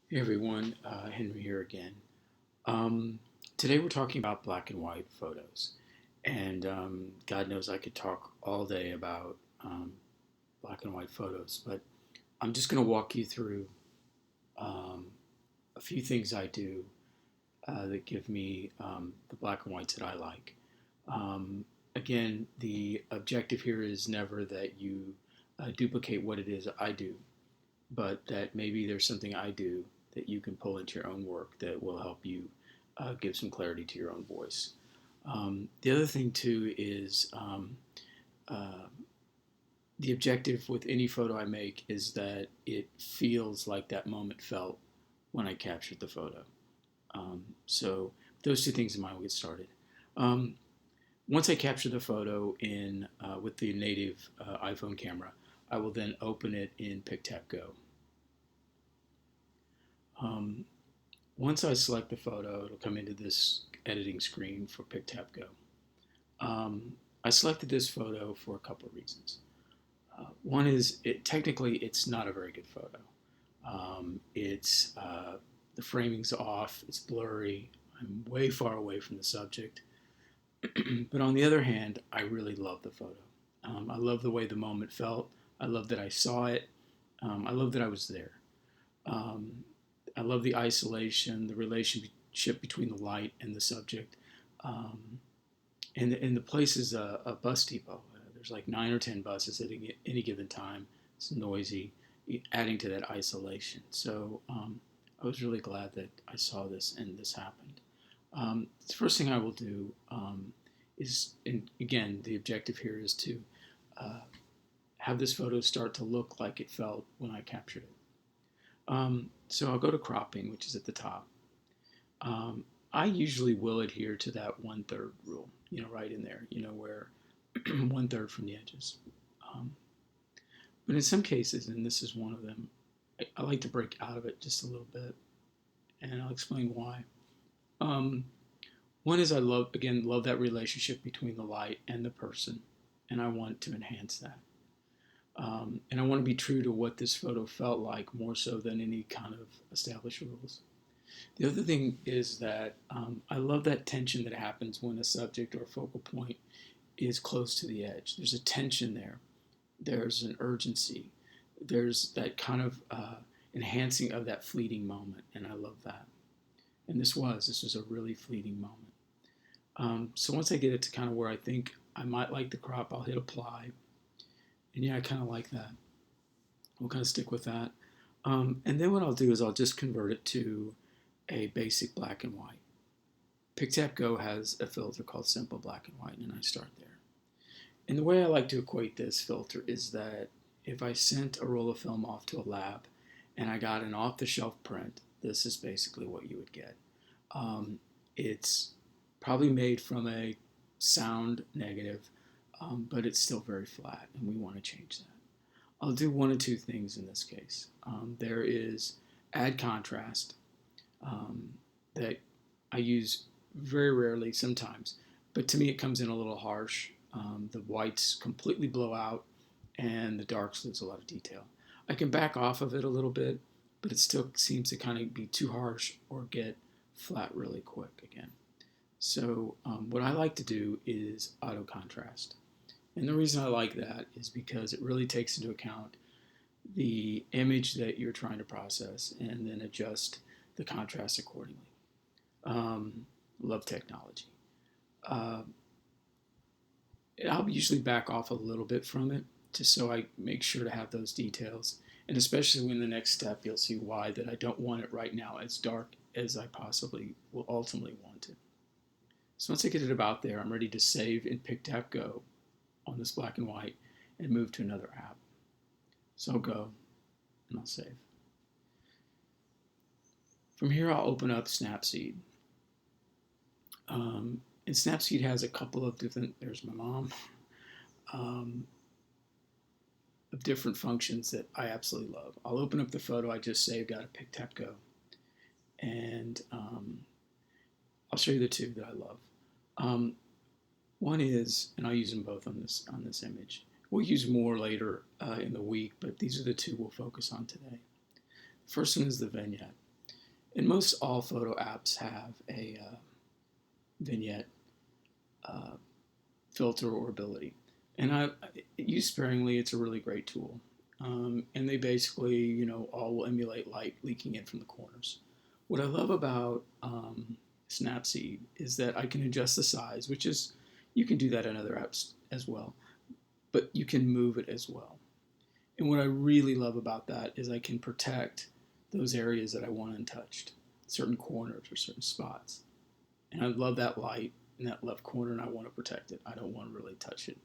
Hey everyone, Henry here again. Um, Today we're talking about black and white photos, and God knows I could talk all day about black and white photos, but I'm just going to walk you through um, a few things I do that give me the black and whites that I like. Um, Again, the objective here is never that you duplicate what it is I do, but that maybe there's something I do that you can pull into your own work that will help you give some clarity to your own voice. The other thing too is uh, the objective with any photo I make is that it feels like that moment felt when I captured the photo. So those two things in mind, we'll get started. Um, Once I capture the photo in with the native iPhone camera, I will then open it in PicTap Go. Um, Once I select the photo, it'll come into this editing screen for PicTap Go. I selected this photo for a couple of reasons. One is technically it's not a very good photo. It's The framing's off, it's blurry. I'm way far away from the subject. But on the other hand, I really love the photo. I love the way the moment felt. I love that I saw it. I love that I was there. Um, I love the isolation, the relationship between the light and the subject. Um, and the place is a bus depot. There's like 9 or 10 buses at any given time. It's noisy, adding to that isolation. So I was really glad that I saw this and this happened. The first thing I will do is, and again, the objective here is to uh, have this photo start to look like it felt when I captured it. So I'll go to cropping, which is at the top. Um, I usually will adhere to that 1/3 rule, right in there, where 1/3 from the edges. Um, but in some cases, and this is one of them, I like to break out of it just a little bit, and I'll explain why. Um, One is I love that relationship between the light and the person, and I want to enhance that. And I want to be true to what this photo felt like more so than any kind of established rules. The other thing is that I love that tension that happens when a subject or focal point is close to the edge. There's a tension there. There's an urgency. There's that kind of enhancing of that fleeting moment, and I love that. And this was a really fleeting moment. So once I get it to kind of where I think I might like the crop, I'll hit apply, and yeah, I kind of like that. We'll kind of stick with that. And then what I'll do is I'll just convert it to a basic black and white. PicTap Go has a filter called Simple Black and White, and I start there. And the way I like to equate this filter is that if I sent a roll of film off to a lab and I got an off the shelf print, this is basically what you would get. It's probably made from a sound negative, but it's still very flat, and we want to change that. I'll do one of two things in this case. There is add contrast um, that I use very rarely sometimes, but to me it comes in a little harsh. The whites completely blow out and the darks lose a lot of detail. I can back off of it a little bit, but it still seems to kind of be too harsh or get flat really quick again. So what I like to do is auto contrast. And the reason I like that is because it really takes into account the image that you're trying to process and then adjust the contrast accordingly. Love technology. Uh, I'll usually back off a little bit from it just so I make sure to have those details. And especially when the next step, you'll see why that I don't want it right now as dark as I possibly will ultimately want it. So once I get it about there, I'm ready to save in PicTap Go on this black and white and move to another app. So I'll go and I'll save. From here, I'll open up Snapseed. And Snapseed has a couple of different, there's my mom, um, of different functions that I absolutely love. I'll open up the photo I just saved out of PicTap Go, and I'll show you the two that I love. Um, One is, and I'll use them both on this image. We'll use more later in the week, but these are the two we'll focus on today. The first one is the vignette. And most all photo apps have a vignette uh, filter or ability. And I use sparingly. It's a really great tool. And they basically, all will emulate light leaking in from the corners. What I love about Snapseed is that I can adjust the size, which is, you can do that in other apps as well, but you can move it as well. And what I really love about that is I can protect those areas that I want untouched, certain corners or certain spots. And I love that light in that left corner, and I want to protect it. I don't want to really touch it.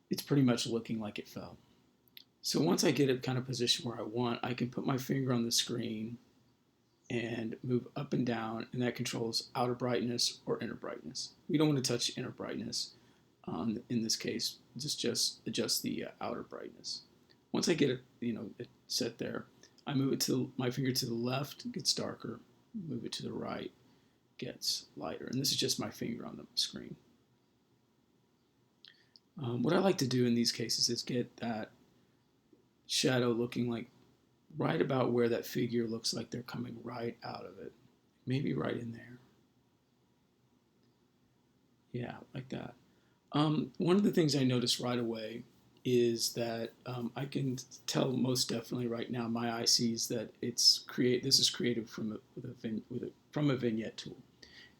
It's pretty much looking like it fell. So once I get it kind of positioned where I want, I can put my finger on the screen and move up and down, and that controls outer brightness or inner brightness. We don't want to touch inner brightness in this case. Just adjust the outer brightness. Once I get it, it set there, I move it to my finger to the left, it gets darker. Move it to the right, gets lighter. And this is just my finger on the screen. What I like to do in these cases is get that shadow looking like right about where that figure looks like they're coming right out of it. Maybe right in there. Yeah, like that. One of the things I noticed right away is that I can tell most definitely right now my eye sees that this is created from a vignette tool.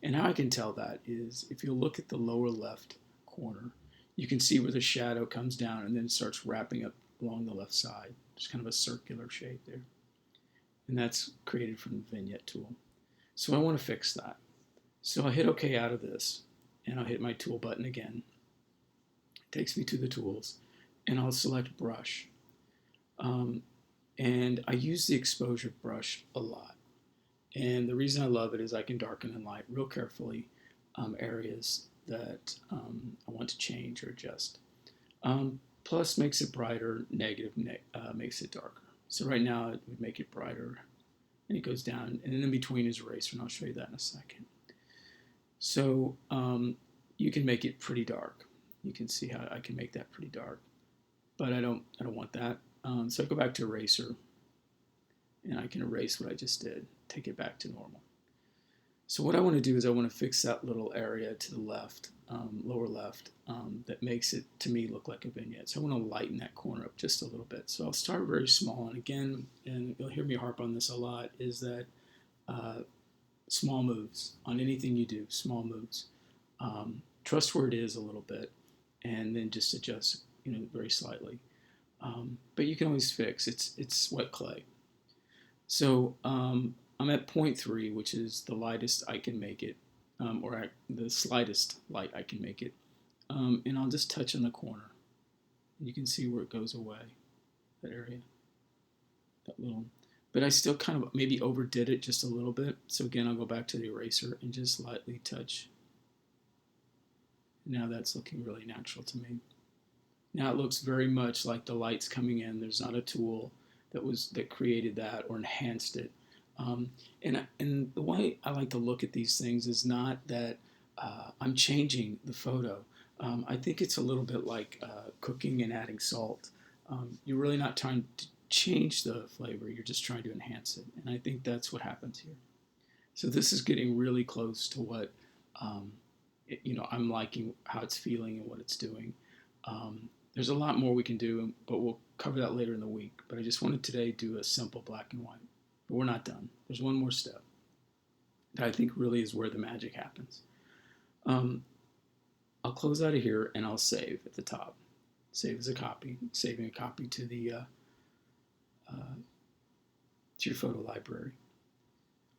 And how I can tell that is if you look at the lower left corner, you can see where the shadow comes down and then starts wrapping up along the left side. There's kind of a circular shape there. And that's created from the vignette tool. So I want to fix that. So I hit OK out of this, and I'll hit my tool button again. It takes me to the tools, and I'll select brush. And I use the exposure brush a lot. And the reason I love it is I can darken and light real carefully areas that I want to change or adjust. Plus makes it brighter, negative makes it darker. So right now it would make it brighter, and it goes down, and in between is eraser, and I'll show you that in a second. So you can make it pretty dark. You can see how I can make that pretty dark, but I don't want that. So I go back to eraser, and I can erase what I just did, take it back to normal. So what I want to do is I want to fix that little area to the left, lower left, that makes it, to me, look like a vignette. So I want to lighten that corner up just a little bit. So I'll start very small, and again, and you'll hear me harp on this a lot, is that small moves on anything you do, small moves. Trust where it is a little bit, and then just adjust, very slightly. But you can always fix. It's wet clay. So I'm at 0.3, which is the lightest I can make it, or the slightest light I can make it. And I'll just touch on the corner. You can see where it goes away, that area, that little. But I still kind of maybe overdid it just a little bit. So again, I'll go back to the eraser and just lightly touch. Now that's looking really natural to me. Now it looks very much like the light's coming in. There's not a tool that created that or enhanced it. And the way I like to look at these things is not that I'm changing the photo. I think it's a little bit like cooking and adding salt. You're really not trying to change the flavor. You're just trying to enhance it. And I think that's what happens here. So this is getting really close to what, I'm liking how it's feeling and what it's doing. There's a lot more we can do, but we'll cover that later in the week. But I just wanted today to do a simple black and white. But we're not done. There's one more step that I think really is where the magic happens. I'll close out of here and I'll save at the top. Save as a copy. Saving a copy to your photo library.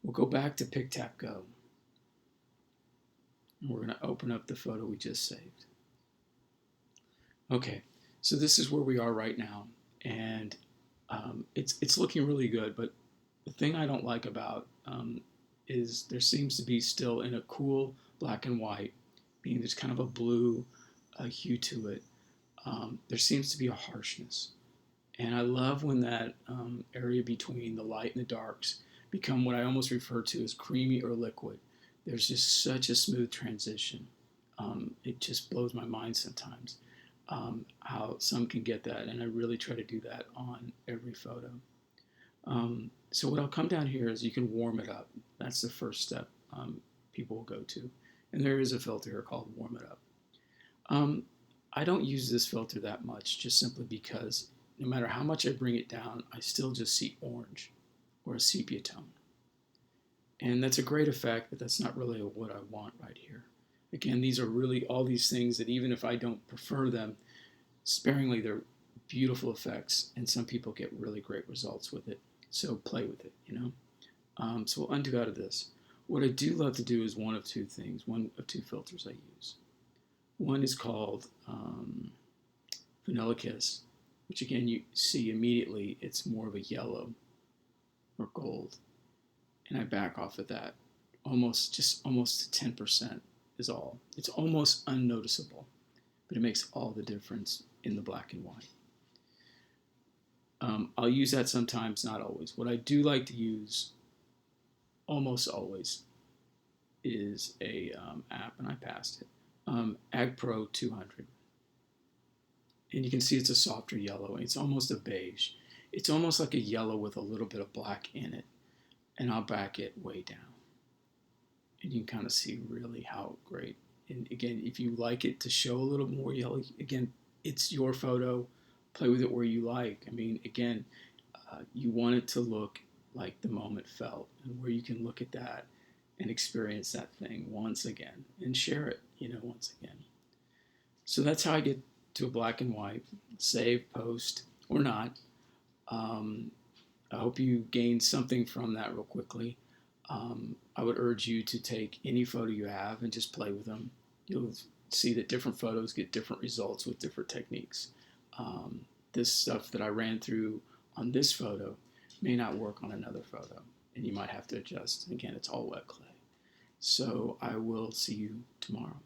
We'll go back to PicTapGo. And we're going to open up the photo we just saved. Okay, so this is where we are right now, and it's looking really good. But the thing I don't like about is there seems to be still in a cool black and white, being there's kind of a blue hue to it. There seems to be a harshness, and I love when that area between the light and the darks become what I almost refer to as creamy or liquid. There's just such a smooth transition. It just blows my mind sometimes. How some can get that, and I really try to do that on every photo. So what I'll come down here is you can warm it up. That's the first step people will go to. And there is a filter here called Warm It Up. Um, I don't use this filter that much just simply because no matter how much I bring it down, I still just see orange or a sepia tone. And that's a great effect, but that's not really what I want right here. Again, these are really all these things that even if I don't prefer them sparingly, they're beautiful effects, and some people get really great results with it. So play with it, you know. So we'll undo out of this. What I do love to do is one of two things, one of two filters I use. One is called Vanilla Kiss, which again you see immediately it's more of a yellow or gold, and I back off of that almost to 10% is all. It's almost unnoticeable, but it makes all the difference in the black and white. I'll use that sometimes, not always. What I do like to use almost always is a app, and I passed it, AgPro 200. And you can see it's a softer yellow. It's almost a beige. It's almost like a yellow with a little bit of black in it. And I'll back it way down. And you can kind of see really how great. And again, if you like it to show a little more yellow, again, it's your photo. Play with it where you like. I mean, again, you want it to look like the moment felt, and where you can look at that and experience that thing once again and share it, once again. So that's how I get to a black and white. Save, post, or not. I hope you gained something from that real quickly. I would urge you to take any photo you have and just play with them. You'll see that different photos get different results with different techniques. This stuff that I ran through on this photo may not work on another photo, and you might have to adjust. Again, it's all wet clay. So I will see you tomorrow.